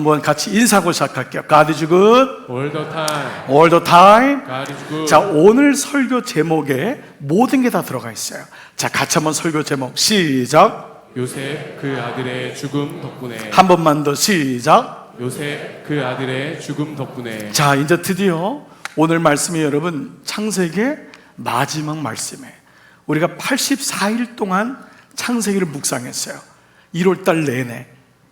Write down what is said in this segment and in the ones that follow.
한번 같이 인사하고 시작할게요. God is good. All the time. All the time. God is good. 자, 오늘 설교 제목에 모든 게 다 들어가 있어요. 자, 같이 한번 설교 제목 시작. 요셉 그 아들의 죽음 덕분에. 한 번만 더 시작. 요셉 그 아들의 죽음 덕분에. 자, 이제 드디어 오늘 말씀이 여러분 창세기의 마지막 말씀이에요. 우리가 84일 동안 창세기를 묵상했어요. 1월달 내내,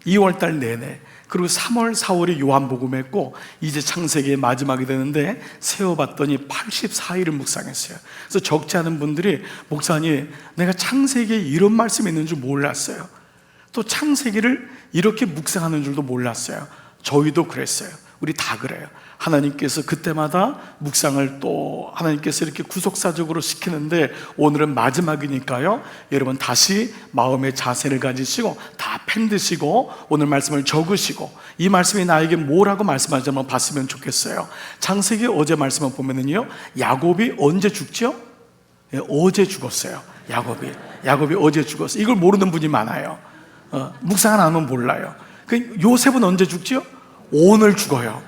2월달 내내, 그리고 3월, 4월이 요한복음 했고 이제 창세기의 마지막이 되는데 세어봤더니 84일을 묵상했어요. 그래서 적지 않은 분들이 목사님, 내가 창세기에 이런 말씀이 있는 줄 몰랐어요. 또 창세기를 이렇게 묵상하는 줄도 몰랐어요. 저희도 그랬어요. 우리 다 그래요. 하나님께서 그때마다 묵상을 또 하나님께서 이렇게 구속사적으로 시키는데 오늘은 마지막이니까요, 여러분 다시 마음의 자세를 가지시고 다 펜 드시고 오늘 말씀을 적으시고 이 말씀이 나에게 뭐라고 말씀하는지 한번 봤으면 좋겠어요. 창세기 어제 말씀을 보면은요, 야곱이 언제 죽죠? 어제 죽었어요. 야곱이 어제 죽었어요. 이걸 모르는 분이 많아요. 묵상 안 하면 몰라요. 요셉은 언제 죽죠? 오늘 죽어요.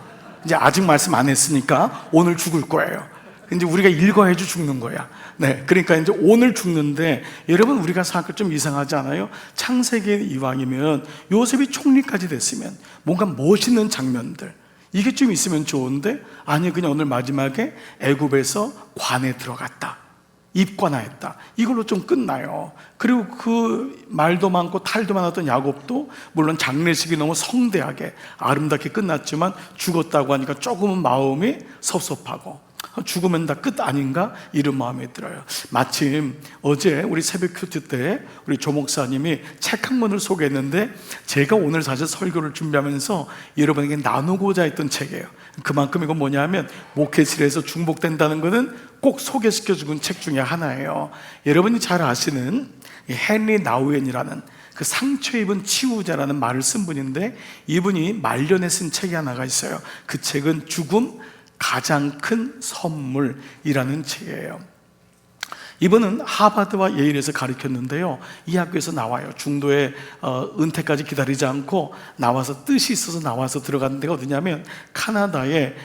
이제 아직 말씀 안 했으니까 오늘 죽을 거예요. 이제 우리가 읽어야지 죽는 거야. 네, 그러니까 이제 오늘 죽는데 여러분 우리가 생각할 좀 이상하지 않아요? 창세기 이왕이면 요셉이 총리까지 됐으면 뭔가 멋있는 장면들 이게 좀 있으면 좋은데 아니 그냥 오늘 마지막에 애굽에서 관에 들어갔다, 입관하였다, 이걸로 좀 끝나요. 그리고 그 말도 많고 탈도 많았던 야곱도 물론 장례식이 너무 성대하게 아름답게 끝났지만 죽었다고 하니까 조금은 마음이 섭섭하고 죽으면 다 끝 아닌가 이런 마음이 들어요. 마침 어제 우리 새벽 큐티 때 우리 조 목사님이 책 한 권을 소개했는데 제가 오늘 사실 설교를 준비하면서 여러분에게 나누고자 했던 책이에요. 그만큼 이건 뭐냐면 목회실에서 중복된다는 것은 꼭 소개시켜 준 책 중에 하나예요. 여러분이 잘 아시는 헨리 나우엔이라는 그 상처 입은 치유자라는 말을 쓴 분인데 이분이 말년에 쓴 책이 하나가 있어요. 그 책은 죽음 가장 큰 선물이라는 책이에요. 이분은 하버드와 예일에서 가르쳤는데요, 이 학교에서 나와요. 중도에 은퇴까지 기다리지 않고 나와서 뜻이 있어서 나와서 들어가는 데가 어디냐면 카나다의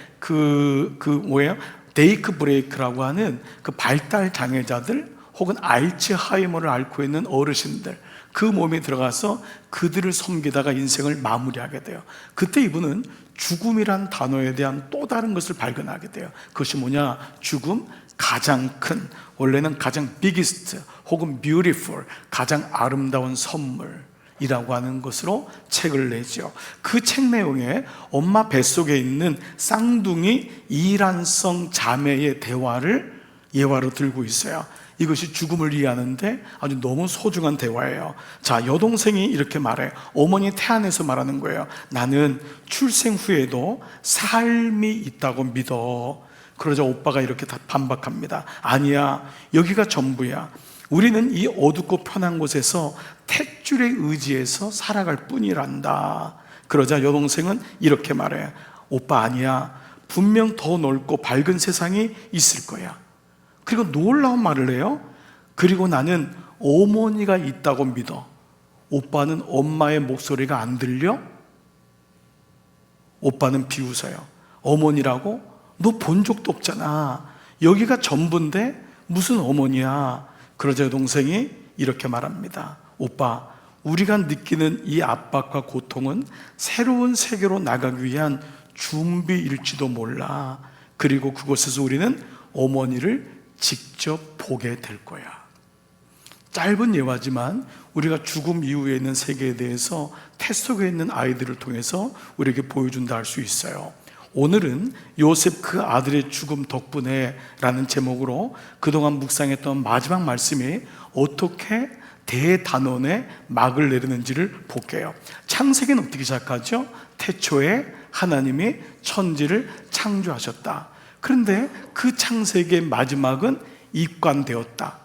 데이크 브레이크라고 하는 그 발달 장애자들 혹은 알츠하이머를 앓고 있는 어르신들, 그 몸에 들어가서 그들을 섬기다가 인생을 마무리하게 돼요. 그때 이분은 죽음이란 단어에 대한 또 다른 것을 발견하게 돼요. 그것이 뭐냐? 죽음, 가장 큰, 원래는 가장 biggest 혹은 beautiful, 가장 아름다운 선물이라고 하는 것으로 책을 내죠. 그 책 내용에 엄마 뱃속에 있는 쌍둥이 이란성 자매의 대화를 예화로 들고 있어요. 이것이 죽음을 이해하는데 아주 너무 소중한 대화예요. 자, 여동생이 이렇게 말해요. 어머니 태안에서 말하는 거예요. 나는 출생 후에도 삶이 있다고 믿어. 그러자 오빠가 이렇게 반박합니다. 아니야, 여기가 전부야. 우리는 이 어둡고 편한 곳에서 탯줄에 의지해서 살아갈 뿐이란다. 그러자 여동생은 이렇게 말해요. 오빠 아니야, 분명 더 넓고 밝은 세상이 있을 거야. 그리고 놀라운 말을 해요. 그리고 나는 어머니가 있다고 믿어. 오빠는 엄마의 목소리가 안 들려? 오빠는 비웃어요. 어머니라고? 너 본 적도 없잖아. 여기가 전부인데 무슨 어머니야. 그러자 여동생이 이렇게 말합니다. 오빠, 우리가 느끼는 이 압박과 고통은 새로운 세계로 나가기 위한 준비일지도 몰라. 그리고 그곳에서 우리는 어머니를 직접 보게 될 거야. 짧은 예화지만 우리가 죽음 이후에 있는 세계에 대해서 태 속에 있는 아이들을 통해서 우리에게 보여준다 할 수 있어요. 오늘은 요셉 그 아들의 죽음 덕분에 라는 제목으로 그동안 묵상했던 마지막 말씀이 어떻게 대단원의 막을 내리는지를 볼게요. 창세기는 어떻게 시작하죠? 태초에 하나님이 천지를 창조하셨다. 그런데 그 창세기의 마지막은 입관되었다.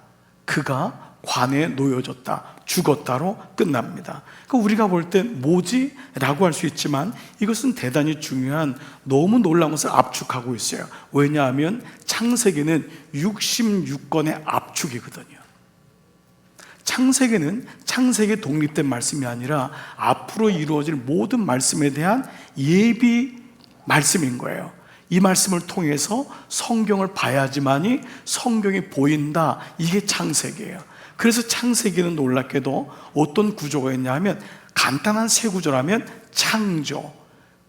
그가 관에 놓여졌다, 죽었다로 끝납니다. 그러니까 우리가 볼 때 뭐지? 라고 할 수 있지만 이것은 대단히 중요한 너무 놀라운 것을 압축하고 있어요. 왜냐하면 창세기는 66권의 압축이거든요. 창세기는 창세기 독립된 말씀이 아니라 앞으로 이루어질 모든 말씀에 대한 예비 말씀인 거예요. 이 말씀을 통해서 성경을 봐야지만이 성경이 보인다. 이게 창세기예요. 그래서 창세기는 놀랍게도 어떤 구조가 있냐면 간단한 세 구조라면 창조,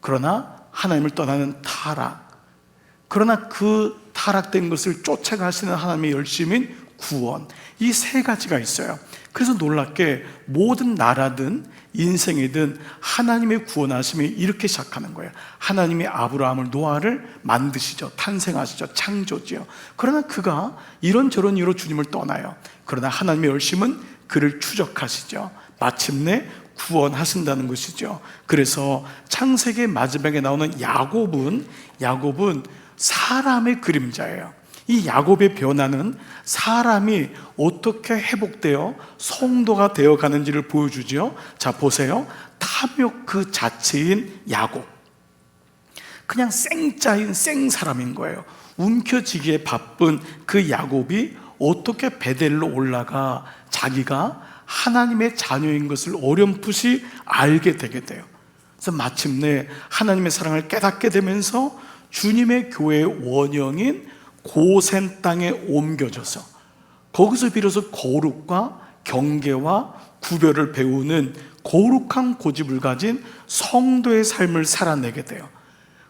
그러나 하나님을 떠나는 타락, 그러나 그 타락된 것을 쫓아가시는 하나님의 열심인 구원, 이 세 가지가 있어요. 그래서 놀랍게 모든 나라든 인생이든 하나님의 구원하심이 이렇게 시작하는 거예요. 하나님이 아브라함을 노아를 만드시죠. 탄생하시죠. 창조지요. 그러나 그가 이런저런 이유로 주님을 떠나요. 그러나 하나님의 열심은 그를 추적하시죠. 마침내 구원하신다는 것이죠. 그래서 창세기 마지막에 나오는 야곱은 사람의 그림자예요. 이 야곱의 변화는 사람이 어떻게 회복되어 성도가 되어 가는지를 보여주죠. 자, 보세요. 탐욕 그 자체인 야곱, 그냥 생짜인 생사람인 거예요. 움켜쥐기에 바쁜 그 야곱이 어떻게 베델로 올라가 자기가 하나님의 자녀인 것을 어렴풋이 알게 되게 돼요. 그래서 마침내 하나님의 사랑을 깨닫게 되면서 주님의 교회의 원형인 고센 땅에 옮겨져서 거기서 비로소 거룩과 경계와 구별을 배우는 거룩한 고집을 가진 성도의 삶을 살아내게 돼요.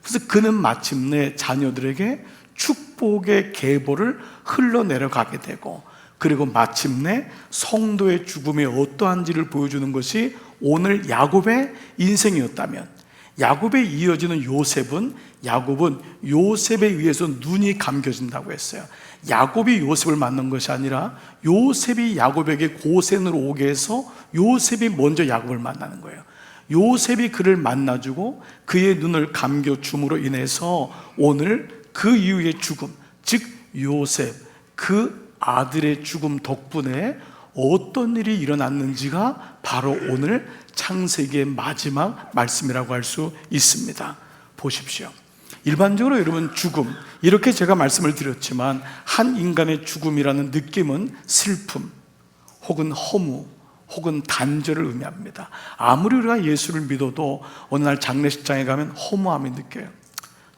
그래서 그는 마침내 자녀들에게 축복의 계보를 흘러내려가게 되고, 그리고 마침내 성도의 죽음이 어떠한지를 보여주는 것이 오늘 야곱의 인생이었다면, 야곱에 이어지는 야곱은 요셉에 의해서 눈이 감겨진다고 했어요. 야곱이 요셉을 만난 것이 아니라 요셉이 야곱에게 고센으로 오게 해서 요셉이 먼저 야곱을 만나는 거예요. 요셉이 그를 만나주고 그의 눈을 감겨줌으로 인해서 오늘 그 이후의 죽음, 즉 요셉 그 아들의 죽음 덕분에 어떤 일이 일어났는지가 바로 오늘 창세기의 마지막 말씀이라고 할 수 있습니다. 보십시오. 일반적으로 여러분, 죽음, 이렇게 제가 말씀을 드렸지만 한 인간의 죽음이라는 느낌은 슬픔 혹은 허무 혹은 단절을 의미합니다. 아무리 우리가 예수를 믿어도 어느 날 장례식장에 가면 허무함이 느껴요.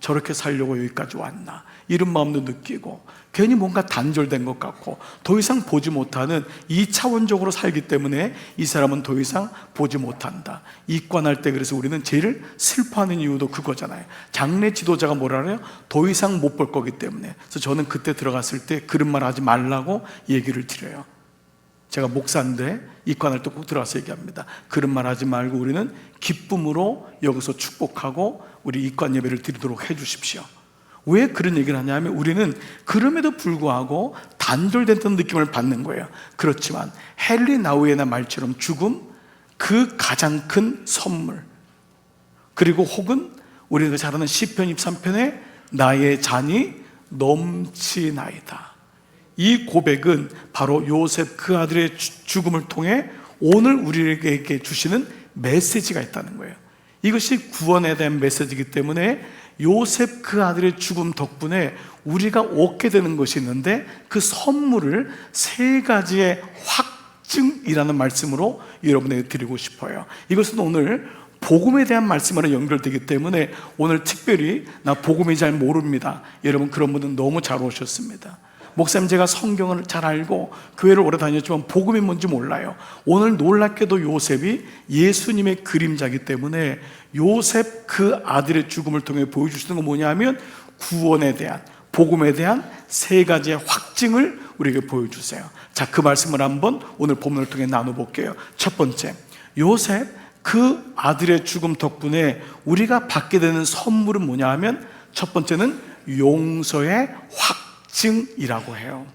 저렇게 살려고 여기까지 왔나, 이런 마음도 느끼고 괜히 뭔가 단절된 것 같고 더 이상 보지 못하는 2차원적으로 살기 때문에 이 사람은 더 이상 보지 못한다. 입관할 때 그래서 우리는 제일 슬퍼하는 이유도 그거잖아요. 장례 지도자가 뭐라 그래요? 더 이상 못 볼 거기 때문에. 그래서 저는 그때 들어갔을 때 그런 말 하지 말라고 얘기를 드려요. 제가 목사인데 입관할 때 꼭 들어가서 얘기합니다. 그런 말 하지 말고 우리는 기쁨으로 여기서 축복하고 우리 입관 예배를 드리도록 해주십시오. 왜 그런 얘기를 하냐면 우리는 그럼에도 불구하고 단절됐던 느낌을 받는 거예요. 그렇지만 헨리 나우에나 말처럼 죽음, 그 가장 큰 선물, 그리고 혹은 우리가 잘 아는 시편 23편에 나의 잔이 넘치나이다, 이 고백은 바로 요셉 그 아들의 죽음을 통해 오늘 우리에게 주시는 메시지가 있다는 거예요. 이것이 구원에 대한 메시지이기 때문에 요셉 그 아들의 죽음 덕분에 우리가 얻게 되는 것이 있는데 그 선물을 세 가지의 확증이라는 말씀으로 여러분에게 드리고 싶어요. 이것은 오늘 복음에 대한 말씀으로 연결되기 때문에 오늘 특별히 나 복음이 잘 모릅니다, 여러분, 그런 분은 너무 잘 오셨습니다. 목사님, 제가 성경을 잘 알고 교회를 오래 다녔지만 복음이 뭔지 몰라요. 오늘 놀랍게도 요셉이 예수님의 그림자이기 때문에 요셉 그 아들의 죽음을 통해 보여주시는 건 뭐냐면 구원에 대한, 복음에 대한 세 가지의 확증을 우리에게 보여주세요. 자, 그 말씀을 한번 오늘 본문을 통해 나눠볼게요. 첫 번째, 요셉 그 아들의 죽음 덕분에 우리가 받게 되는 선물은 뭐냐 하면 첫 번째는 용서의 확증이라고 해요.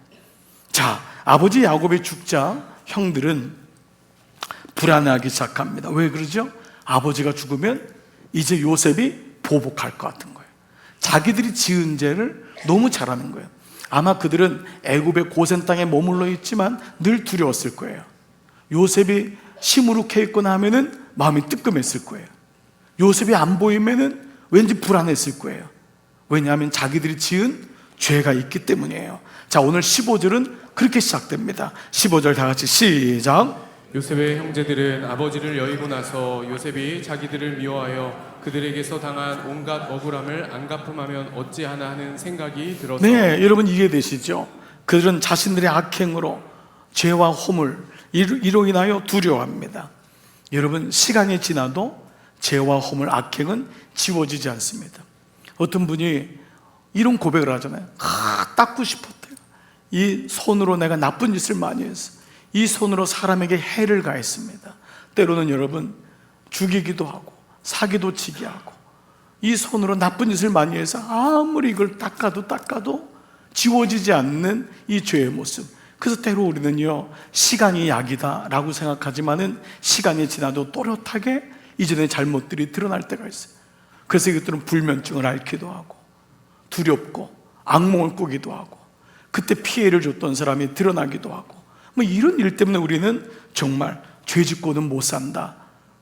자, 아버지 야곱이 죽자 형들은 불안해하기 시작합니다. 왜 그러죠? 아버지가 죽으면 이제 요셉이 보복할 것 같은 거예요. 자기들이 지은 죄를 너무 잘하는 거예요. 아마 그들은 애굽의 고센 땅에 머물러 있지만 늘 두려웠을 거예요. 요셉이 시무룩해 있거나 하면은 마음이 뜨끔했을 거예요. 요셉이 안 보이면은 왠지 불안했을 거예요. 왜냐하면 자기들이 지은 죄가 있기 때문이에요. 자, 오늘 15절은 그렇게 시작됩니다. 15절 다 같이 시작. 요셉의 형제들은 아버지를 여의고 나서 요셉이 자기들을 미워하여 그들에게서 당한 온갖 억울함을 안 갚음하면 어찌하나 하는 생각이 들어서. 네, 여러분 이해되시죠? 그들은 자신들의 악행으로 죄와 허물 이로 인하여 두려워합니다. 여러분, 시간이 지나도 죄와 허물, 악행은 지워지지 않습니다. 어떤 분이 이런 고백을 하잖아요. 닦고 싶었대요. 이 손으로 내가 나쁜 짓을 많이 했어. 이 손으로 사람에게 해를 가했습니다. 때로는 여러분, 죽이기도 하고 사기도 치게 하고 이 손으로 나쁜 짓을 많이 해서 아무리 이걸 닦아도 지워지지 않는 이 죄의 모습. 그래서 때로 우리는요, 시간이 약이다 라고 생각하지만은 시간이 지나도 또렷하게 이전의 잘못들이 드러날 때가 있어요. 그래서 이것들은 불면증을 앓기도 하고 두렵고 악몽을 꾸기도 하고 그때 피해를 줬던 사람이 드러나기도 하고 뭐 이런 일 때문에 우리는 정말 죄 짓고는 못 산다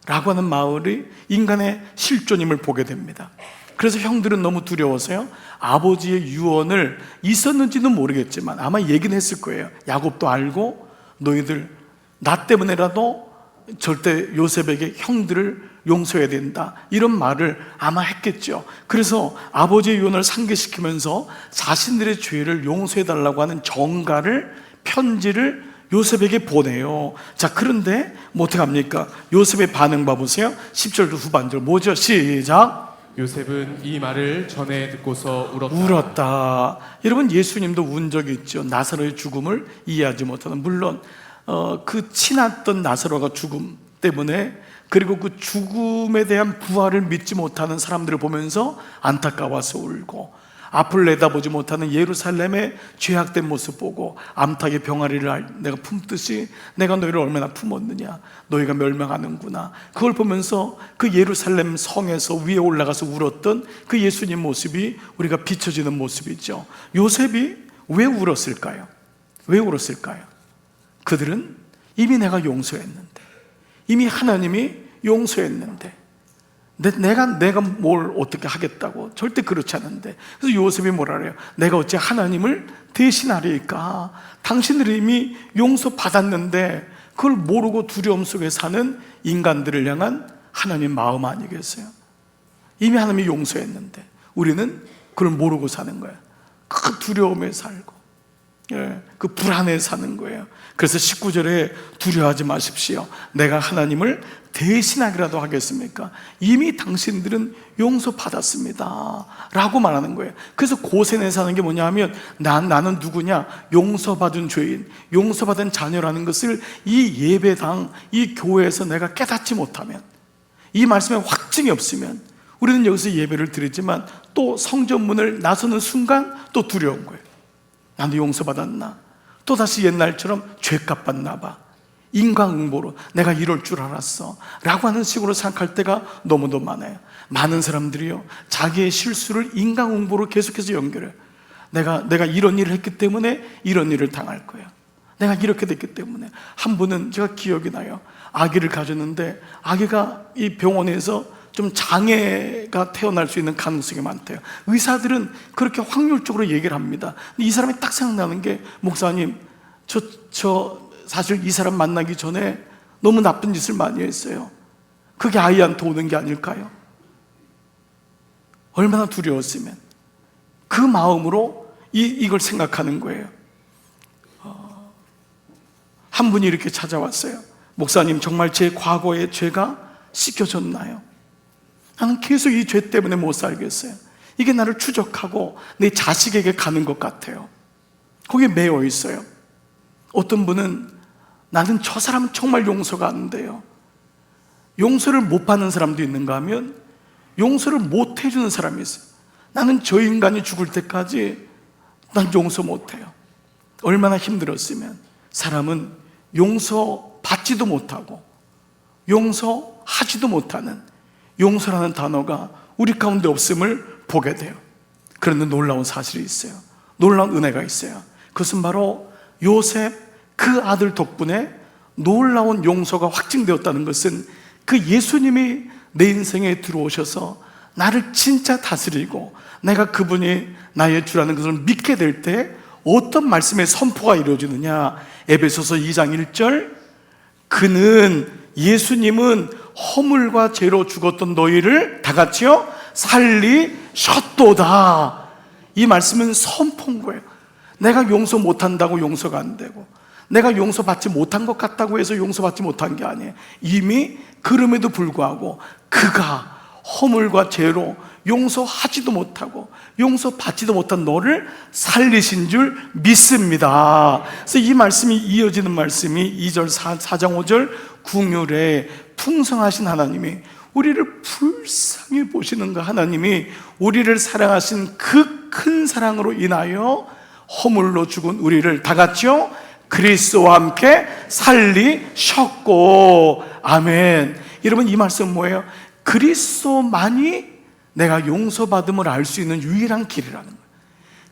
라고 하는 마을이 인간의 실존임을 보게 됩니다. 그래서 형들은 너무 두려워서요, 아버지의 유언을 있었는지는 모르겠지만 아마 얘기는 했을 거예요. 야곱도 알고 너희들 나 때문에라도 절대 요셉에게 형들을 용서해야 된다 이런 말을 아마 했겠죠. 그래서 아버지의 유언을 상기시키면서 자신들의 죄를 용서해달라고 하는 정가를, 편지를 요셉에게 보내요. 자, 그런데 뭐 어떻게 합니까? 요셉의 반응 봐보세요. 10절 후반절 뭐죠? 시작. 요셉은 이 말을 전해 듣고서 울었다. 여러분, 예수님도 운 적이 있죠. 나사로의 죽음을 이해하지 못하는, 물론 그 친했던 나사로가 죽음 때문에, 그리고 그 죽음에 대한 부활을 믿지 못하는 사람들을 보면서 안타까워서 울고, 앞을 내다보지 못하는 예루살렘의 죄악된 모습 보고 암탉의 병아리를 내가 품듯이 내가 너희를 얼마나 품었느냐, 너희가 멸망하는구나, 그걸 보면서 그 예루살렘 성에서 위에 올라가서 울었던 그 예수님 모습이 우리가 비춰지는 모습이죠. 요셉이 왜 울었을까요? 왜 울었을까요? 그들은 이미 내가 용서했는데, 이미 하나님이 용서했는데 내가 뭘 어떻게 하겠다고, 절대 그렇지 않은데. 그래서 요셉이 뭐라 그래요? 내가 어찌 하나님을 대신하리까? 당신들이 이미 용서받았는데 그걸 모르고 두려움 속에 사는 인간들을 향한 하나님 마음 아니겠어요? 이미 하나님이 용서했는데 우리는 그걸 모르고 사는 거예요. 그 두려움에 살고, 그 불안에 사는 거예요. 그래서 19절에 두려워하지 마십시오. 내가 하나님을 대신하기라도 하겠습니까? 이미 당신들은 용서받았습니다 라고 말하는 거예요. 그래서 고센에 사는 게 뭐냐 하면 나는 누구냐? 용서받은 죄인, 용서받은 자녀라는 것을 이 예배당, 이 교회에서 내가 깨닫지 못하면, 이 말씀에 확증이 없으면 우리는 여기서 예배를 드리지만 또 성전문을 나서는 순간 또 두려운 거예요. 나도 용서받았나? 또다시 옛날처럼 죄값 받나 봐. 인과응보로 내가 이럴 줄 알았어 라고 하는 식으로 생각할 때가 너무도 많아요. 많은 사람들이요, 자기의 실수를 인과응보로 계속해서 연결해요. 내가 이런 일을 했기 때문에 이런 일을 당할 거야. 내가 이렇게 됐기 때문에. 한 분은 제가 기억이 나요. 아기를 가졌는데 아기가 이 병원에서 좀 장애가 태어날 수 있는 가능성이 많대요. 의사들은 그렇게 확률적으로 얘기를 합니다. 근데 이 사람이 딱 생각나는 게, 목사님, 저 사실 이 사람 만나기 전에 너무 나쁜 짓을 많이 했어요. 그게 아이한테 오는 게 아닐까요? 얼마나 두려웠으면. 그 마음으로 이걸 생각하는 거예요. 한 분이 이렇게 찾아왔어요. 목사님, 정말 제 과거의 죄가 씻겨졌나요? 나는 계속 이 죄 때문에 못 살겠어요. 이게 나를 추적하고 내 자식에게 가는 것 같아요. 거기에 매여 있어요. 어떤 분은 나는 저 사람 정말 용서가 안 돼요. 용서를 못 받는 사람도 있는가 하면 용서를 못 해주는 사람이 있어요. 나는 저 인간이 죽을 때까지 난 용서 못 해요. 얼마나 힘들었으면. 사람은 용서받지도 못하고 용서하지도 못하는, 용서라는 단어가 우리 가운데 없음을 보게 돼요. 그런데 놀라운 사실이 있어요. 놀라운 은혜가 있어요. 그것은 바로 요셉 그 아들 덕분에 놀라운 용서가 확증되었다는 것은, 그 예수님이 내 인생에 들어오셔서 나를 진짜 다스리고 내가 그분이 나의 주라는 것을 믿게 될 때 어떤 말씀의 선포가 이루어지느냐. 에베소서 2장 1절, 그는, 예수님은 허물과 죄로 죽었던 너희를 다 같이요 살리셨도다. 이 말씀은 선포인 거예요. 내가 용서 못한다고 용서가 안 되고, 내가 용서받지 못한 것 같다고 해서 용서받지 못한 게 아니에요. 이미 그럼에도 불구하고 그가 허물과 죄로 용서하지도 못하고 용서받지도 못한 너를 살리신 줄 믿습니다. 그래서 이 말씀이 이어지는 말씀이 2절 4장 5절, 궁율에 풍성하신 하나님이 우리를 불쌍히 보시는 그 하나님이 우리를 사랑하신 그 큰 사랑으로 인하여 허물로 죽은 우리를 다 같이요 그리스도와 함께 살리셨고. 아멘. 여러분, 이 말씀은 뭐예요? 그리스도만이 내가 용서받음을 알 수 있는 유일한 길이라는 거예요.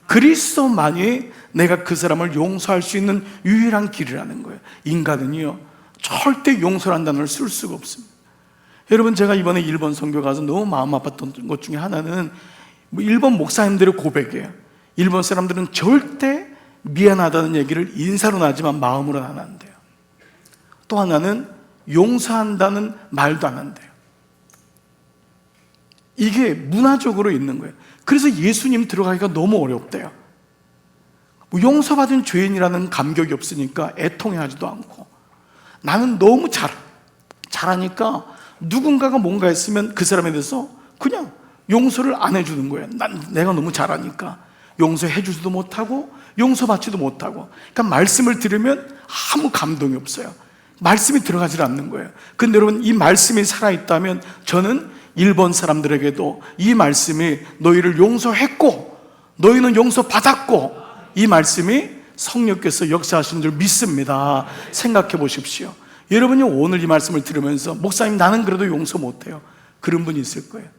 그리스도만이 내가 그 사람을 용서할 수 있는 유일한 길이라는 거예요. 인간은요 절대 용서라는 단어를 쓸 수가 없습니다. 여러분, 제가 이번에 일본 선교 가서 너무 마음 아팠던 것 중에 하나는 일본 목사님들의 고백이에요. 일본 사람들은 절대 미안하다는 얘기를 인사로는 하지만 마음으로는 안 한대요. 또 하나는 용서한다는 말도 안 한대요. 이게 문화적으로 있는 거예요. 그래서 예수님 들어가기가 너무 어렵대요. 용서받은 죄인이라는 감격이 없으니까 애통해하지도 않고, 나는 너무 잘하니까 누군가가 뭔가 했으면 그 사람에 대해서 그냥 용서를 안 해주는 거예요. 내가 너무 잘하니까 용서해 주지도 못하고 용서받지도 못하고. 그러니까 말씀을 들으면 아무 감동이 없어요. 말씀이 들어가질 않는 거예요. 근데 여러분, 이 말씀이 살아있다면 저는 일본 사람들에게도 이 말씀이 너희를 용서했고 너희는 용서받았고, 이 말씀이 성령께서 역사하신 줄 믿습니다. 생각해 보십시오. 여러분이 오늘 이 말씀을 들으면서 목사님, 나는 그래도 용서 못해요, 그런 분이 있을 거예요.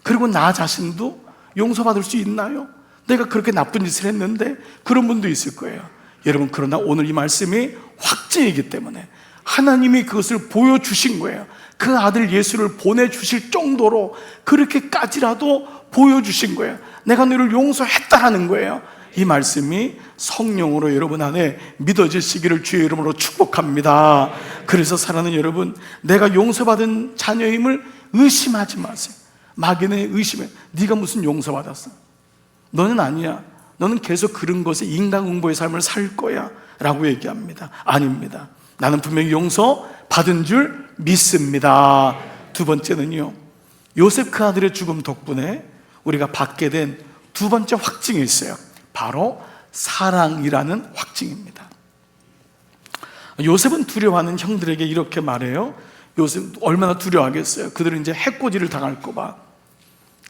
그리고 나 자신도 용서받을 수 있나요? 내가 그렇게 나쁜 짓을 했는데, 그런 분도 있을 거예요. 여러분, 그러나 오늘 이 말씀이 확증이기 때문에 하나님이 그것을 보여주신 거예요. 그 아들 예수를 보내주실 정도로 그렇게까지라도 보여주신 거예요. 내가 너를 용서했다라는 거예요. 이 말씀이 성령으로 여러분 안에 믿어지시기를 주의 이름으로 축복합니다. 그래서 사랑하는 여러분, 내가 용서받은 자녀임을 의심하지 마세요. 마귀는 의심해. 네가 무슨 용서받았어? 너는 아니야. 너는 계속 그런 것에 인간응보의 삶을 살 거야 라고 얘기합니다. 아닙니다. 나는 분명히 용서받은 줄 믿습니다. 두 번째는요, 요셉 그 아들의 죽음 덕분에 우리가 받게 된 두 번째 확증이 있어요. 바로 사랑이라는 확증입니다. 요셉은 두려워하는 형들에게 이렇게 말해요. 요셉 얼마나 두려워하겠어요. 그들은 이제 해코지를 당할까 봐.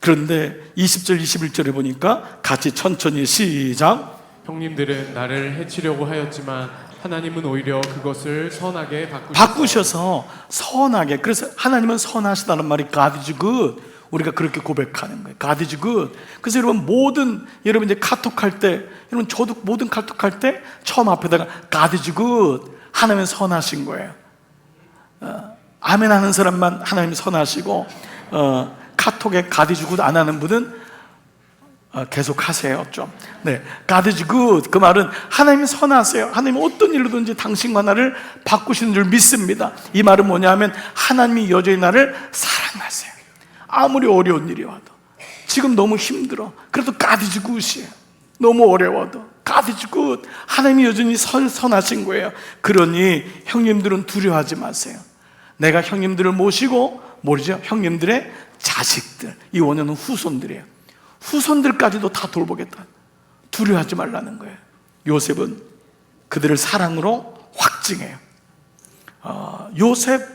그런데 20절 21절에 보니까 같이 천천히 시작. 형님들은 나를 해치려고 하였지만 하나님은 오히려 그것을 선하게 바꾸셔서 선하게. 그래서 하나님은 선하시다는 말이 God is good. 우리가 그렇게 고백하는 거예요. God is good. 그래서 여러분 이제 카톡할 때, 여러분 저도 모든 카톡할 때 처음 앞에다가 God is good. 하나님은 선하신 거예요. 아멘 하는 사람만 하나님이 선하시고, 카톡에 God is good 안 하는 분은 계속 하세요 좀. 네, God is good. 그 말은 하나님이 선하세요. 하나님은 어떤 일로든지 당신과 나를 바꾸시는 줄 믿습니다. 이 말은 뭐냐 하면 하나님이 여전히 나를 사랑하세요. 아무리 어려운 일이 와도, 지금 너무 힘들어, 그래도 God is good이에요. 너무 어려워도 God is good. 하나님이 여전히 선하신 거예요. 그러니 형님들은 두려워하지 마세요. 내가 형님들을 모시고, 모르죠? 형님들의 자식들, 이 원효는 후손들이에요. 후손들까지도 다 돌보겠다. 두려워하지 말라는 거예요. 요셉은 그들을 사랑으로 확증해요. 요셉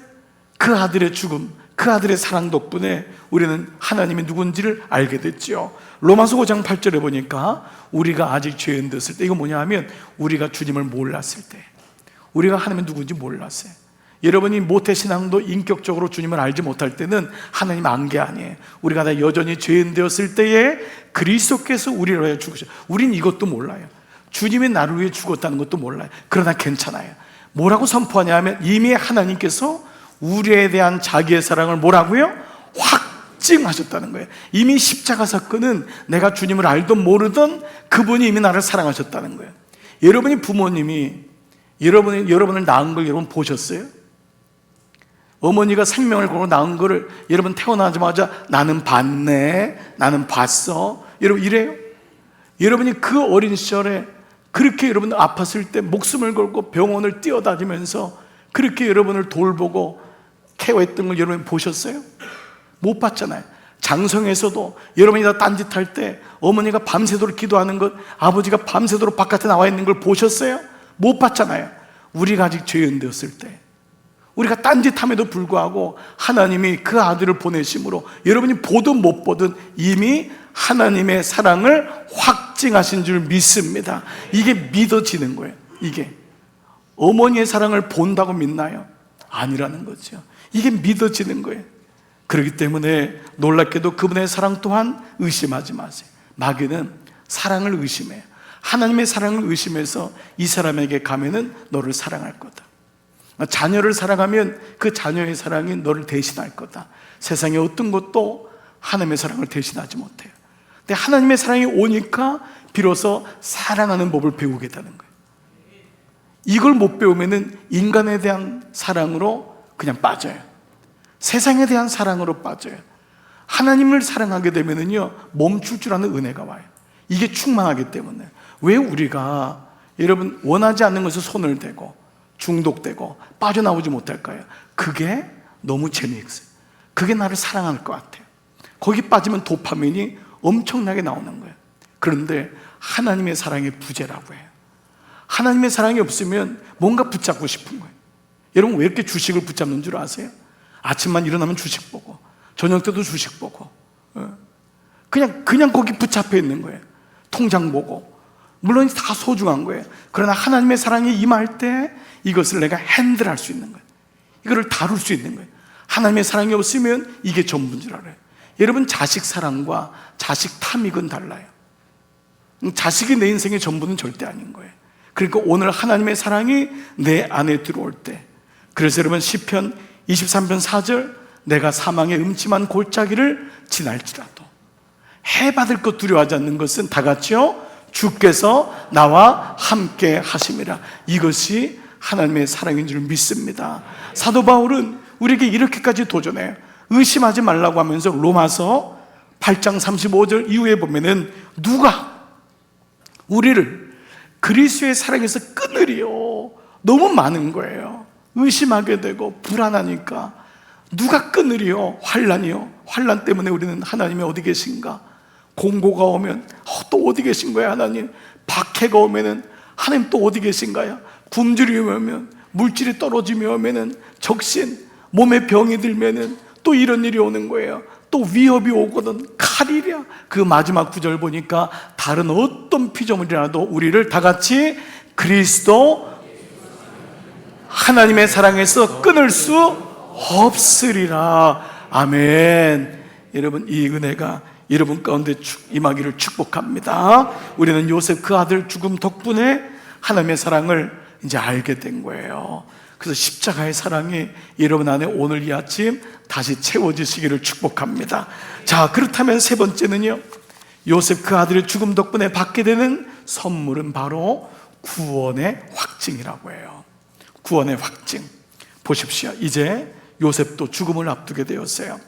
그 아들의 죽음, 그 아들의 사랑 덕분에 우리는 하나님이 누군지를 알게 됐죠. 로마서 5장 8절에 보니까 우리가 아직 죄인 됐을 때, 이거 뭐냐 하면 우리가 주님을 몰랐을 때, 우리가 하나님이 누군지 몰랐어요. 여러분이 모태신앙도 인격적으로 주님을 알지 못할 때는 하나님 안 게 아니에요. 우리가 다 여전히 죄인 되었을 때에 그리스도께서 우리를 위해 죽으셨어요. 우린 이것도 몰라요. 주님이 나를 위해 죽었다는 것도 몰라요. 그러나 괜찮아요. 뭐라고 선포하냐 하면 이미 하나님께서 우리에 대한 자기의 사랑을 뭐라고요? 확증하셨다는 거예요. 이미 십자가 사건은 내가 주님을 알던 모르던 그분이 이미 나를 사랑하셨다는 거예요. 여러분이 부모님이 여러분을 낳은 걸 여러분 보셨어요? 어머니가 생명을 걸고 낳은 거를 여러분 태어나자마자 나는 봤네, 나는 봤어, 여러분 이래요? 여러분이 그 어린 시절에 그렇게 여러분 아팠을 때 목숨을 걸고 병원을 뛰어다니면서 그렇게 여러분을 돌보고 케어했던 걸 여러분 보셨어요? 못 봤잖아요. 장성에서도 여러분이 다 딴짓할 때 어머니가 밤새도록 기도하는 것, 아버지가 밤새도록 바깥에 나와 있는 걸 보셨어요? 못 봤잖아요. 우리가 아직 죄인 되었을 때, 우리가 딴짓함에도 불구하고 하나님이 그 아들을 보내심으로 여러분이 보든 못 보든 이미 하나님의 사랑을 확증하신 줄 믿습니다. 이게 믿어지는 거예요. 이게 어머니의 사랑을 본다고 믿나요? 아니라는 거죠. 이게 믿어지는 거예요. 그렇기 때문에 놀랍게도 그분의 사랑 또한 의심하지 마세요. 마귀는 사랑을 의심해요. 하나님의 사랑을 의심해서 이 사람에게 가면은 너를 사랑할 거다, 자녀를 사랑하면 그 자녀의 사랑이 너를 대신할 거다. 세상에 어떤 것도 하나님의 사랑을 대신하지 못해요. 근데 하나님의 사랑이 오니까 비로소 사랑하는 법을 배우게 되는 거예요. 이걸 못 배우면은 인간에 대한 사랑으로 그냥 빠져요. 세상에 대한 사랑으로 빠져요. 하나님을 사랑하게 되면은요, 멈출 줄 아는 은혜가 와요. 이게 충만하기 때문에. 왜 우리가 여러분 원하지 않는 것에 손을 대고 중독되고 빠져나오지 못할까요? 그게 너무 재미있어요. 그게 나를 사랑할 것 같아요. 거기 빠지면 도파민이 엄청나게 나오는 거예요. 그런데 하나님의 사랑의 부재라고 해요. 하나님의 사랑이 없으면 뭔가 붙잡고 싶은 거예요. 여러분 왜 이렇게 주식을 붙잡는 줄 아세요? 아침만 일어나면 주식 보고 저녁 때도 주식 보고 그냥 거기 붙잡혀 있는 거예요. 통장 보고. 물론 다 소중한 거예요. 그러나 하나님의 사랑이 임할 때 이것을 내가 핸들할 수 있는 거예요. 이거를 다룰 수 있는 거예요. 하나님의 사랑이 없으면 이게 전부인 줄 알아요. 여러분 자식 사랑과 자식 탐닉은 달라요. 자식이 내 인생의 전부는 절대 아닌 거예요. 그러니까 오늘 하나님의 사랑이 내 안에 들어올 때, 그래서 여러분 시편 23편 4절, 내가 사망의 음침한 골짜기를 지날지라도 해받을 것 두려워하지 않는 것은 다 같이요 주께서 나와 함께 하심이라. 이것이 하나님의 사랑인 줄 믿습니다. 사도 바울은 우리에게 이렇게까지 도전해요. 의심하지 말라고 하면서 로마서 8장 35절 이후에 보면은 누가 우리를 그리스도의 사랑에서 끊으리요. 너무 많은 거예요. 의심하게 되고 불안하니까 누가 끊으리요? 환난이요. 환난 때문에 우리는 하나님이 어디 계신가? 공고가 오면 또 어디 계신 거야 하나님? 박해가 오면은 하나님 또 어디 계신가요? 굶주림이 오면, 물질이 떨어짐이 오면은, 적신, 몸에 병이 들면은 또 이런 일이 오는 거예요. 또 위협이 오거든. 칼이랴. 그 마지막 구절 보니까 다른 어떤 피조물이라도 우리를 다 같이 그리스도 하나님의 사랑에서 끊을 수 없으리라. 아멘. 여러분 이 은혜가 여러분 가운데 임하기를 축복합니다. 우리는 요셉 그 아들 죽음 덕분에 하나님의 사랑을 이제 알게 된 거예요. 그래서 십자가의 사랑이 여러분 안에 오늘 이 아침 다시 채워지시기를 축복합니다. 자, 그렇다면 세 번째는요, 요셉 그 아들의 죽음 덕분에 받게 되는 선물은 바로 구원의 확증이라고 해요. 구원의 확증. 보십시오. 이제 요셉도 죽음을 앞두게 되었어요.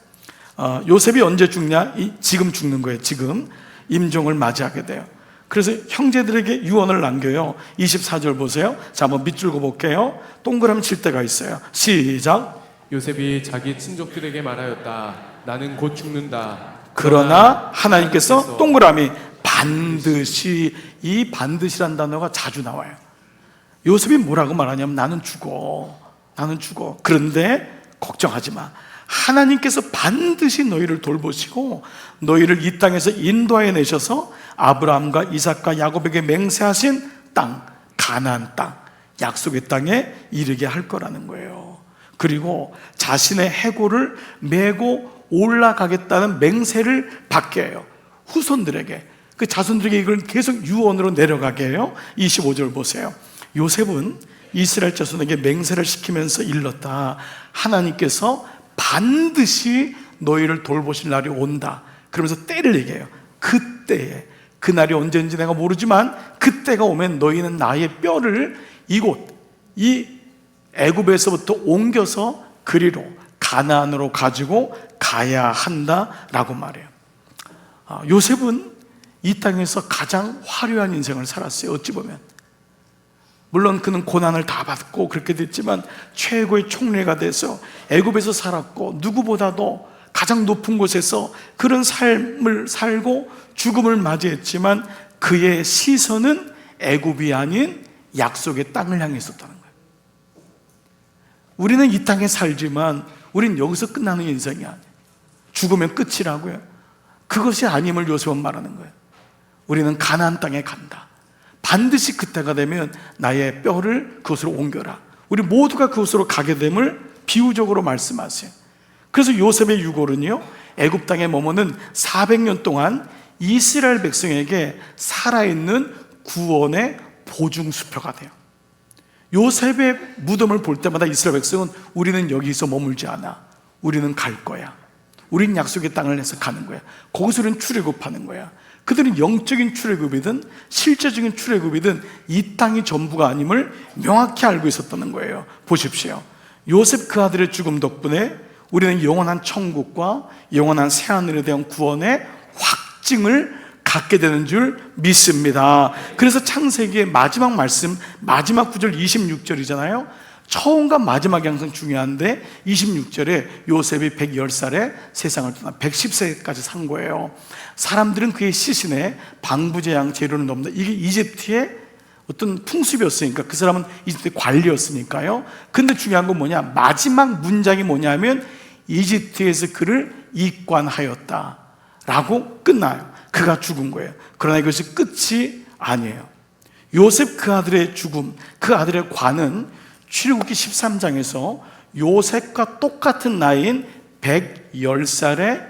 요셉이 언제 죽냐? 지금 죽는 거예요. 지금 임종을 맞이하게 돼요. 그래서 형제들에게 유언을 남겨요. 24절 보세요. 자, 한번 밑줄 그어볼게요. 동그라미 칠 때가 있어요. 시작. 요셉이 자기 친족들에게 말하였다. 나는 곧 죽는다. 그러나 하나님께서 동그라미 반드시, 이 반드시란 단어가 자주 나와요. 요셉이 뭐라고 말하냐면 나는 죽어. 그런데 걱정하지 마. 하나님께서 반드시 너희를 돌보시고 너희를 이 땅에서 인도하여 내셔서 아브라함과 이삭과 야곱에게 맹세하신 땅, 가나안 땅, 약속의 땅에 이르게 할 거라는 거예요. 그리고 자신의 해골을 메고 올라가겠다는 맹세를 받게 해요. 후손들에게, 그 자손들에게 이걸 계속 유언으로 내려가게 해요. 25절 보세요. 요셉은 이스라엘 자손에게 맹세를 시키면서 일렀다. 하나님께서 반드시 너희를 돌보실 날이 온다. 그러면서 때를 얘기해요. 그때에, 그날이 언제인지 내가 모르지만 그때가 오면 너희는 나의 뼈를 이곳, 이 애굽에서부터 옮겨서 그리로, 가나안으로 가지고 가야 한다라고 말해요. 요셉은 이 땅에서 가장 화려한 인생을 살았어요. 어찌 보면 물론 그는 고난을 다 받고 그렇게 됐지만 최고의 총리가 돼서 애굽에서 살았고, 누구보다도 가장 높은 곳에서 그런 삶을 살고 죽음을 맞이했지만 그의 시선은 애굽이 아닌 약속의 땅을 향해 있었다는 거예요. 우리는 이 땅에 살지만 우리는 여기서 끝나는 인생이 아니에요. 죽으면 끝이라고요. 그것이 아님을 요셉은 말하는 거예요. 우리는 가나안 땅에 간다. 반드시 그때가 되면 나의 뼈를 그곳으로 옮겨라. 우리 모두가 그곳으로 가게 됨을 비유적으로 말씀하세요. 그래서 요셉의 유골은요, 애굽 땅에 머무는 400년 동안 이스라엘 백성에게 살아있는 구원의 보증수표가 돼요. 요셉의 무덤을 볼 때마다 이스라엘 백성은 우리는 여기서 머물지 않아. 우리는 갈 거야. 우린 약속의 땅을 내서 가는 거야. 거기서 우리는 출애굽하는 거야. 그들은 영적인 출애굽이든 실제적인 출애굽이든 이 땅이 전부가 아님을 명확히 알고 있었다는 거예요. 보십시오. 요셉 그 아들의 죽음 덕분에 우리는 영원한 천국과 영원한 새하늘에 대한 구원의 확증을 갖게 되는 줄 믿습니다. 그래서 창세기의 마지막 말씀, 마지막 구절 26절이잖아요. 처음과 마지막이 항상 중요한데 26절에 요셉이 110살에 세상을 떠나 110세까지 산 거예요. 사람들은 그의 시신에 방부제양 재료를 넣는다. 이게 이집트의 어떤 풍습이었으니까, 그 사람은 이집트의 관리였으니까요. 근데 중요한 건 뭐냐, 마지막 문장이 뭐냐면 이집트에서 그를 입관하였다 라고 끝나요. 그가 죽은 거예요. 그러나 이것이 끝이 아니에요. 요셉 그 아들의 죽음, 그 아들의 관은 출애굽기 13장에서 요셉과 똑같은 나이인 110살의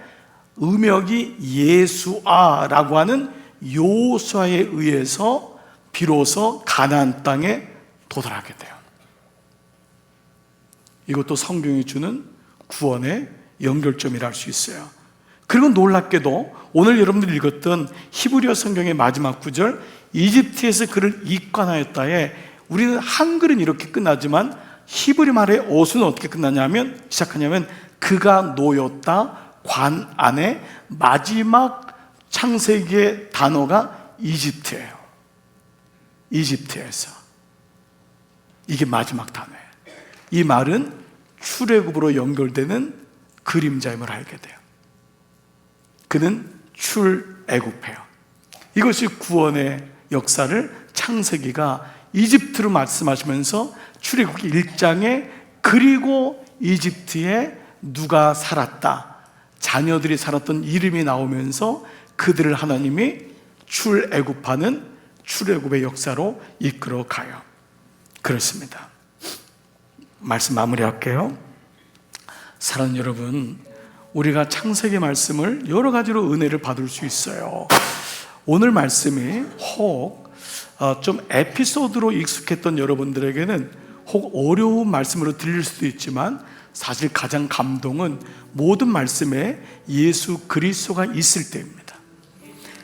음역이 예수아라고 하는 요수아에 의해서 비로소 가나안 땅에 도달하게 돼요. 이것도 성경이 주는 구원의 연결점이라 할 수 있어요. 그리고 놀랍게도 오늘 여러분들이 읽었던 히브리어 성경의 마지막 구절, 이집트에서 그를 입관하였다에 우리는 한글은 이렇게 끝나지만 히브리 말의 어수는 어떻게 끝나냐면, 시작하냐면 그가 놓였다, 관 안에 마지막 창세기의 단어가 이집트예요. 이집트에서. 이게 마지막 단어예요. 이 말은 출애굽으로 연결되는 그림자임을 알게 돼요. 그는 출애굽해요. 이것이 구원의 역사를 창세기가 이집트로 말씀하시면서 출애굽기 1장에 그리고 이집트에 누가 살았다, 자녀들이 살았던 이름이 나오면서 그들을 하나님이 출애굽하는 출애굽의 역사로 이끌어가요. 그렇습니다. 말씀 마무리할게요. 사랑하는 여러분, 우리가 창세기 말씀을 여러 가지로 은혜를 받을 수 있어요. 오늘 말씀이 혹 좀 에피소드로 익숙했던 여러분들에게는 혹 어려운 말씀으로 들릴 수도 있지만, 사실 가장 감동은 모든 말씀에 예수 그리스도가 있을 때입니다.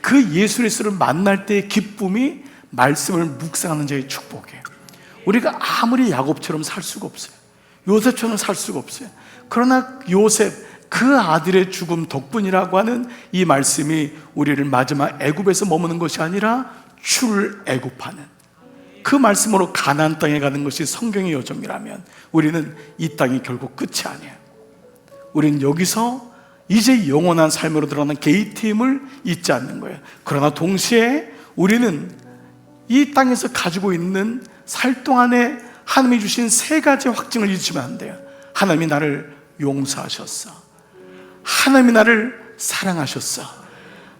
그 예수 그리스도를 만날 때의 기쁨이 말씀을 묵상하는 자의 축복이에요. 우리가 아무리 야곱처럼 살 수가 없어요. 요셉처럼 살 수가 없어요. 그러나 요셉 그 아들의 죽음 덕분이라고 하는 이 말씀이 우리를 마지막 애굽에서 머무는 것이 아니라 출애굽하는 그 말씀으로 가나안 땅에 가는 것이 성경의 요정이라면 우리는 이 땅이 결국 끝이 아니에요. 우리는 여기서 이제 영원한 삶으로 들어가는 게이트임을 잊지 않는 거예요. 그러나 동시에 우리는 이 땅에서 가지고 있는 살 동안에 하나님이 주신 세 가지 확증을 잊으면 안 돼요. 하나님이 나를 용서하셨어. 하나님이 나를 사랑하셨어.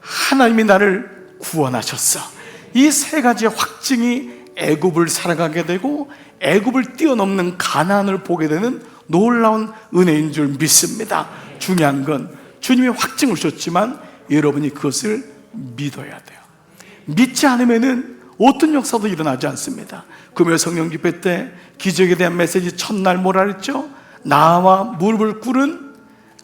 하나님이 나를 구원하셨어. 이 세 가지의 확증이 애굽을 살아가게 되고 애굽을 뛰어넘는 가나안을 보게 되는 놀라운 은혜인 줄 믿습니다. 중요한 건 주님이 확증을 주셨지만 여러분이 그것을 믿어야 돼요. 믿지 않으면은 어떤 역사도 일어나지 않습니다. 금요 성령 집회 때 기적에 대한 메시지 첫날 뭐라 그랬죠? 나와 무릎을 꿇은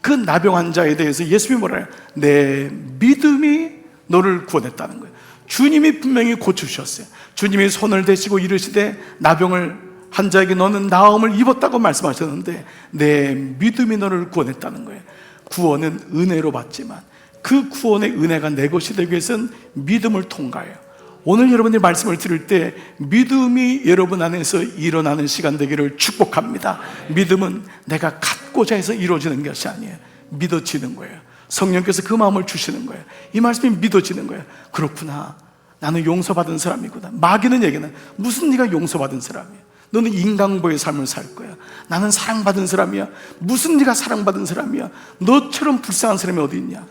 그 나병 환자에 대해서 예수님이 뭐라 해요? 내 믿음이 너를 구원했다는 거예요. 주님이 분명히 고쳐주셨어요. 주님이 손을 대시고 이르시되 나병을 환자에게 너는 나음을 입었다고 말씀하셨는데 내 믿음이 너를 구원했다는 거예요. 구원은 은혜로 받지만 그 구원의 은혜가 내 것이 되기 위해서는 믿음을 통과해요. 오늘 여러분들이 말씀을 들을 때 믿음이 여러분 안에서 일어나는 시간 되기를 축복합니다. 믿음은 내가 갖고자 해서 이루어지는 것이 아니에요. 믿어지는 거예요. 성령께서 그 마음을 주시는 거예요. 이 말씀이 믿어지는 거예요. 그렇구나, 나는 용서받은 사람이구나. 마귀는 얘기는 무슨 네가 용서받은 사람이야, 너는 인간보의 삶을 살 거야. 나는 사랑받은 사람이야. 무슨 네가 사랑받은 사람이야, 너처럼 불쌍한 사람이 어디 있냐.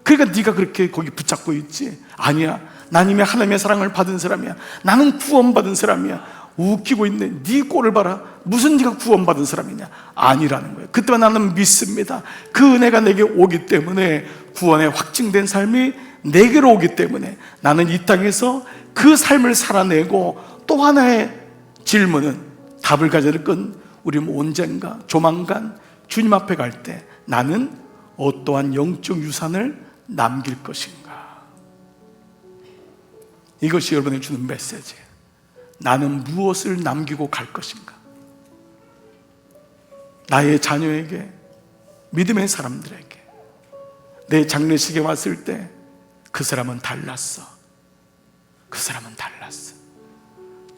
그러니까 네가 그렇게 거기 붙잡고 있지. 아니야, 난 이미 하나님의 사랑을 받은 사람이야. 나는 구원받은 사람이야. 웃기고 있네. 네 꼴을 봐라. 무슨 네가 구원받은 사람이냐. 아니라는 거예요. 그때만 나는 믿습니다. 그 은혜가 내게 오기 때문에, 구원의 확증된 삶이 내게로 오기 때문에 나는 이 땅에서 그 삶을 살아내고, 또 하나의 질문은, 답을 가져야 될 건, 우리 언젠가 조만간 주님 앞에 갈 때 나는 어떠한 영적 유산을 남길 것인가. 이것이 여러분이 주는 메시지예요. 나는 무엇을 남기고 갈 것인가. 나의 자녀에게, 믿음의 사람들에게, 내 장례식에 왔을 때 그 사람은 달랐어. 그 사람은 달랐어.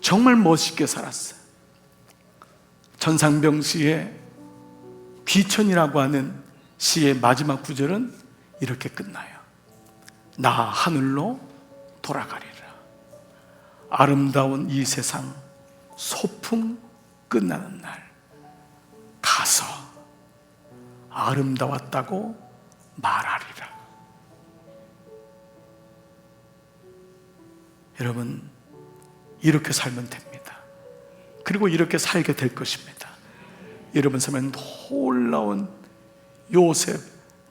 정말 멋있게 살았어. 전상병 시의 귀천이라고 하는 시의 마지막 구절은 이렇게 끝나요. 나 하늘로 돌아가리라. 아름다운 이 세상 소풍 끝나는 날 가서 아름다웠다고 말하리라. 여러분, 이렇게 살면 됩니다. 그리고 이렇게 살게 될 것입니다. 여러분 삶에 놀라운 요셉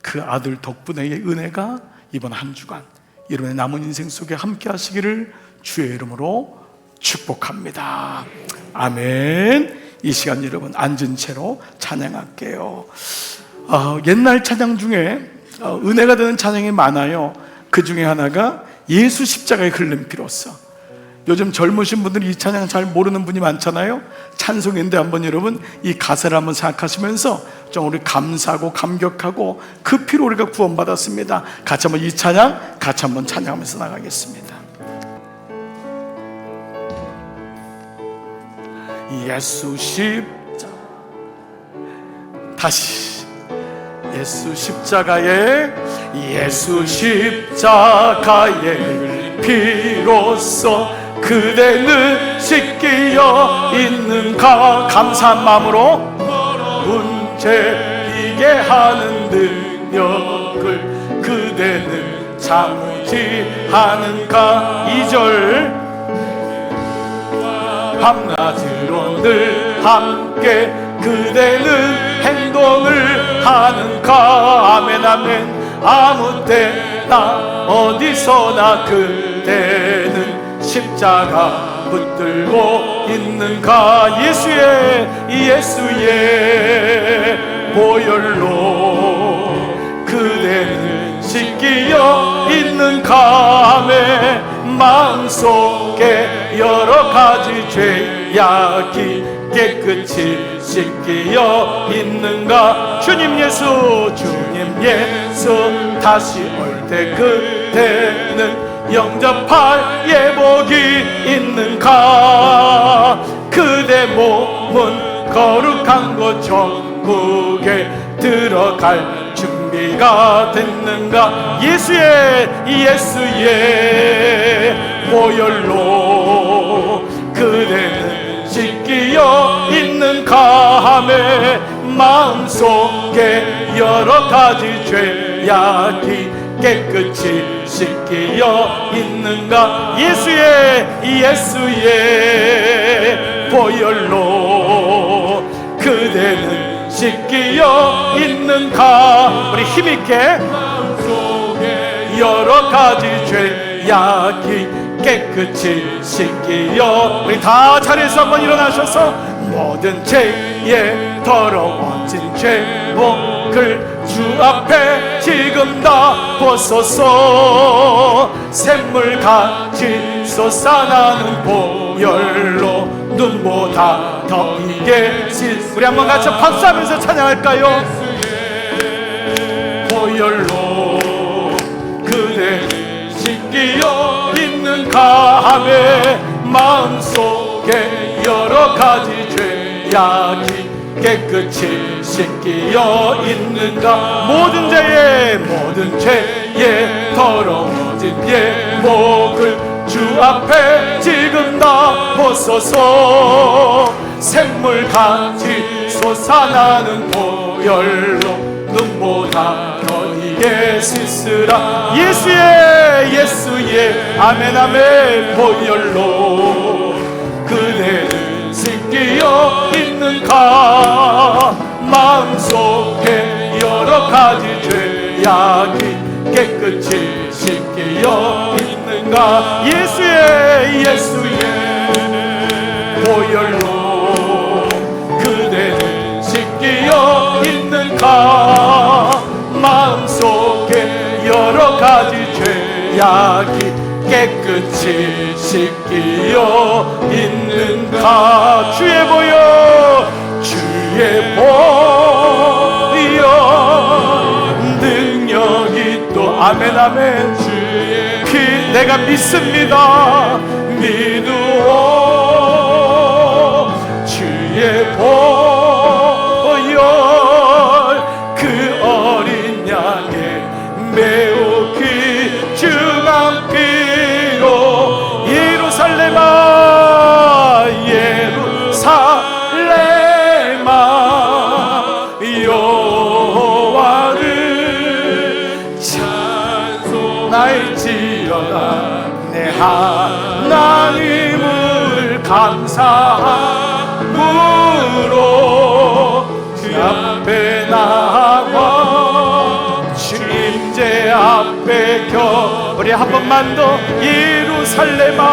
그 아들 덕분에 은혜가 이번 한 주간 여러분의 남은 인생 속에 함께 하시기를 주의 이름으로 축복합니다. 아멘. 이 시간 여러분 앉은 채로 찬양할게요. 옛날 찬양 중에 은혜가 되는 찬양이 많아요. 그 중에 하나가 예수 십자가의 흘린 피로써. 요즘 젊으신 분들이 이 찬양 잘 모르는 분이 많잖아요. 찬송인데 한번 여러분 이 가사를 한번 생각하시면서 좀 우리 감사하고 감격하고 그 피로 우리가 구원받았습니다. 같이 한번 이 찬양 같이 한번 찬양하면서 나가겠습니다. 예수 십자가, 다시 예수 십자가에, 예수 십자가의 피로써 그대는 씻기어 있는가. 감사한 마음으로 문제이게 하는 능력을 그대는 참지 하는가. 2절 밤낮으로 늘 함께 그대는 행동을 하는가. 아멘 아멘. 아무 때나 어디서나 그대는 십자가 붙들고 있는가. 예수의 보혈로 그대는 씻기어 있는가. 아멘. 마음속에 여러 가지 죄악이 깨끗이 씻기어 있는가. 주님 예수 다시 올 때 그대는 영접할 예복이 있는가. 그대 몸은 거룩한 곳 천국에 들어갈 준비가 됐는가. 예수의 보혈로 그대는 씻기어 있는가 하매 마음속에 여러 가지 죄악이 깨끗이 씻기어 있는가. 예수의 보혈로 그대는 씻기어 있는가. 우리 힘있게 마음속에 여러 가지 죄악이 깨끗이 씻기어. 우리 다 자리에서 한번 일어나셔서 모든 죄에 더러워진 죄목을 주 앞에 지금 다 벗어서 샘물같이 솟아나는 보혈로 눈보다 더 이게 우리 한번 같이 박수하면서 찬양할까요? 보혈로 그대를 씻기어 있는 감에 마음속에 여러 가지 죄악이 깨끗이 씻기어 있는가. 모든 죄에 더러워진 예목을 주 앞에 지금 다 벗어서 샘물같이 솟아나는 보혈로 눈보다 더 이게 씻으라. 예수의 아멘 아멘 보혈로 그대를 씻기어 있는가. 마음속에 여러 가지 죄악이 깨끗이 씻기어 있는가. 예수의 보혈로 그대를 씻기어 있는가. 마음속에 여러 가지 죄악이 깨끗이 씻기어 있는가. 주의 보혈 능력이 또 아멘 아멘 주의 피 내가 믿습니다. 믿으오 주의 보혈 그 어린 양의 매우 귀중한 피로 예루살렘아 여호와를 찬송할지어다. 내 하나님을 감사함으로 그 앞에 나와 주 임재 앞에 우리 한 번만 더 예루살렘아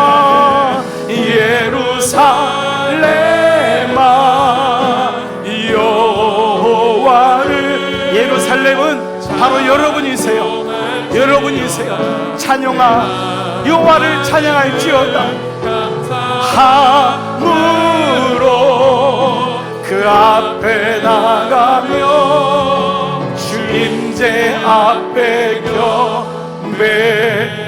여호와를. 예루살렘은 바로 여러분이세요. 찬양아 여호와를 찬양할지어다. 함으로 그 앞에 나가며 주 임재 앞에 경배해.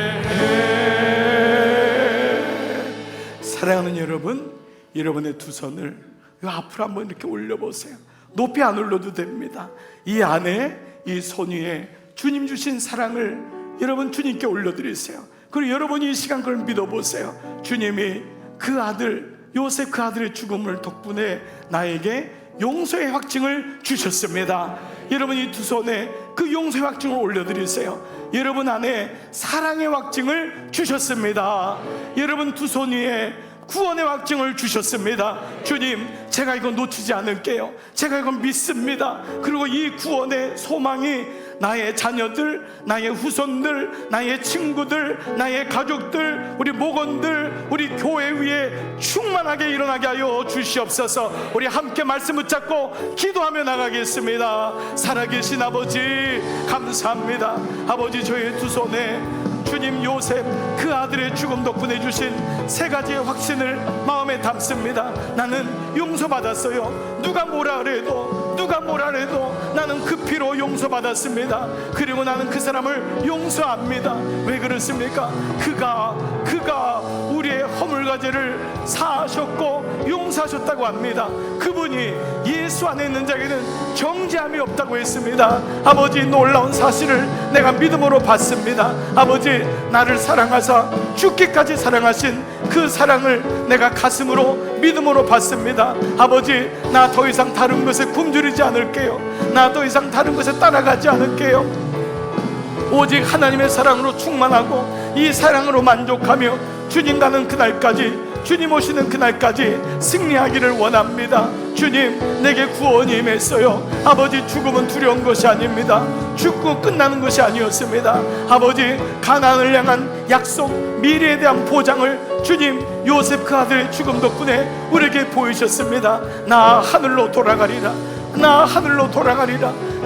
사랑하는 여러분, 여러분의 두 손을 이 앞으로 한번 이렇게 올려보세요. 높이 안 올려도 됩니다. 이 안에 이 손 위에 주님 주신 사랑을 여러분 주님께 올려드리세요. 그리고 여러분이 이 시간 그걸 믿어보세요. 주님이 그 아들 요셉 그 아들의 죽음을 덕분에 나에게 용서의 확증을 주셨습니다. 여러분 이 두 손에 그 용서의 확증을 올려드리세요. 여러분 안에 사랑의 확증을 주셨습니다. 여러분 두 손 위에 구원의 확증을 주셨습니다. 주님, 제가 이거 놓치지 않을게요. 제가 이거 믿습니다. 그리고 이 구원의 소망이 나의 자녀들, 나의 후손들, 나의 친구들, 나의 가족들, 우리 목원들, 우리 교회 위에 충만하게 일어나게 하여 주시옵소서. 우리 함께 말씀 붙잡고 기도하며 나가겠습니다. 살아계신 아버지 감사합니다. 아버지 저희 두 손에 주님 요셉 그 아들의 죽음 덕분에 주신 세 가지의 확신을 마음에 담습니다. 나는 용서받았어요. 누가 뭐라 그래도 나는 그 피로 용서받았습니다. 그리고 나는 그 사람을 용서합니다. 왜 그렇습니까? 그가 우리의 허물과죄를 사하셨고 용서하셨다고 합니다. 그분이 예수 안에 있는 자에게는 정죄함이 없다고 했습니다. 아버지 놀라운 사실을 내가 믿음으로 받습니다. 아버지 나를 사랑하사 죽기까지 사랑하신 그 사랑을 내가 가슴으로 믿음으로 받습니다. 아버지 나 더 이상 다른 것에 굶주리지 않을게요. 나 더 이상 다른 것에 따라가지 않을게요. 오직 하나님의 사랑으로 충만하고 이 사랑으로 만족하며 주님 가는 그날까지, 주님 오시는 그날까지 승리하기를 원합니다. 주님 내게 구원이 임했어요. 아버지 죽음은 두려운 것이 아닙니다. 죽고 끝나는 것이 아니었습니다. 아버지 가나안을 향한 약속, 미래에 대한 보장을 주님 요셉 그 아들의 죽음 덕분에 우리에게 보이셨습니다. 나 하늘로 돌아가리라.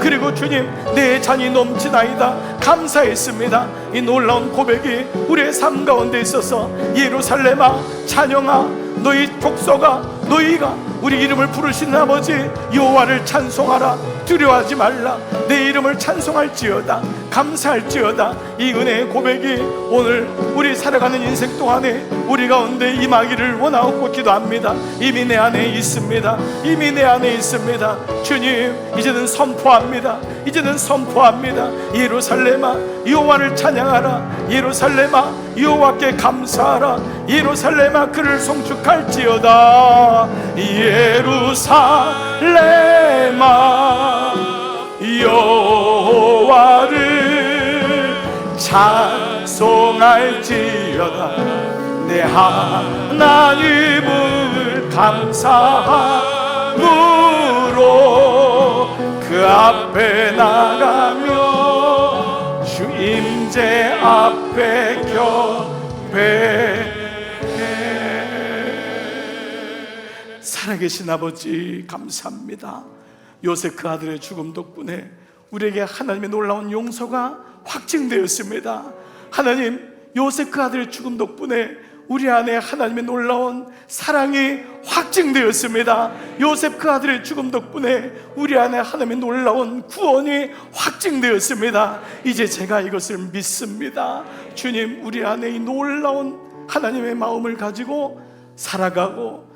그리고 주님, 내 잔이 넘치나이다 감사했습니다. 이 놀라운 고백이 우리의 삶 가운데 있어서 예루살렘아 찬영아, 너희 족속아, 너희가 우리 이름을 부르시는 아버지 여호와를 찬송하라. 두려워하지 말라. 내 이름을 찬송할지어다, 감사할지어다. 이 은혜의 고백이 오늘 우리 살아가는 인생 동안에 우리 가운데 임하기를 원하옵고 기도합니다. 이미 내 안에 있습니다. 이미 내 안에 있습니다. 주님, 이제는 선포합니다. 이제는 선포합니다. 예루살렘아 여호와를 찬양하라. 예루살렘아 여호와께 감사하라. 예루살렘아 그를 송축할지어다. 예루살렘아 여호와를 찬송할지어다. 내 하나님을 감사함으로 그 앞에 나가며 주 임재 앞에 격배해. 살아계신 아버지 감사합니다. 요셉 그 아들의 죽음 덕분에 우리에게 하나님의 놀라운 용서가 확증되었습니다. 하나님, 요셉 그 아들의 죽음 덕분에 우리 안에 하나님의 놀라운 사랑이 확증되었습니다. 요셉 그 아들의 죽음 덕분에 우리 안에 하나님의 놀라운 구원이 확증되었습니다. 이제 제가 이것을 믿습니다. 주님, 우리 안에 이 놀라운 하나님의 마음을 가지고 살아가고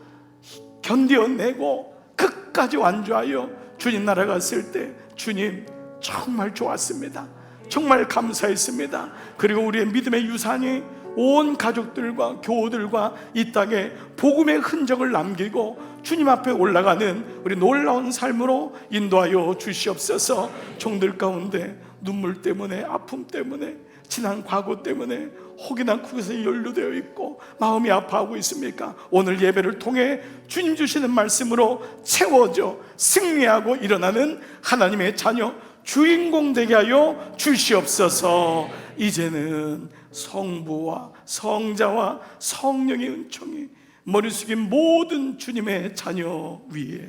견뎌내고 끝까지 완주하여 주님 나라 갔을 때 주님 정말 좋았습니다. 정말 감사했습니다. 그리고 우리의 믿음의 유산이 온 가족들과 교우들과 이 땅에 복음의 흔적을 남기고 주님 앞에 올라가는 우리 놀라운 삶으로 인도하여 주시옵소서. 종들 가운데 눈물 때문에, 아픔 때문에, 지난 과거 때문에 혹이나 그것에 연루되어 있고 마음이 아파하고 있습니까? 오늘 예배를 통해 주님 주시는 말씀으로 채워져 승리하고 일어나는 하나님의 자녀 주인공 되게 하여 주시옵소서. 이제는 성부와 성자와 성령의 은총이 머리 숙인 모든 주님의 자녀 위에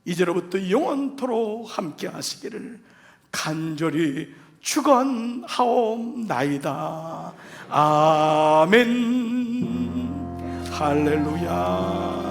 이제로부터 영원토록 함께 하시기를 간절히 축원하옵나이다. 아멘. 할렐루야.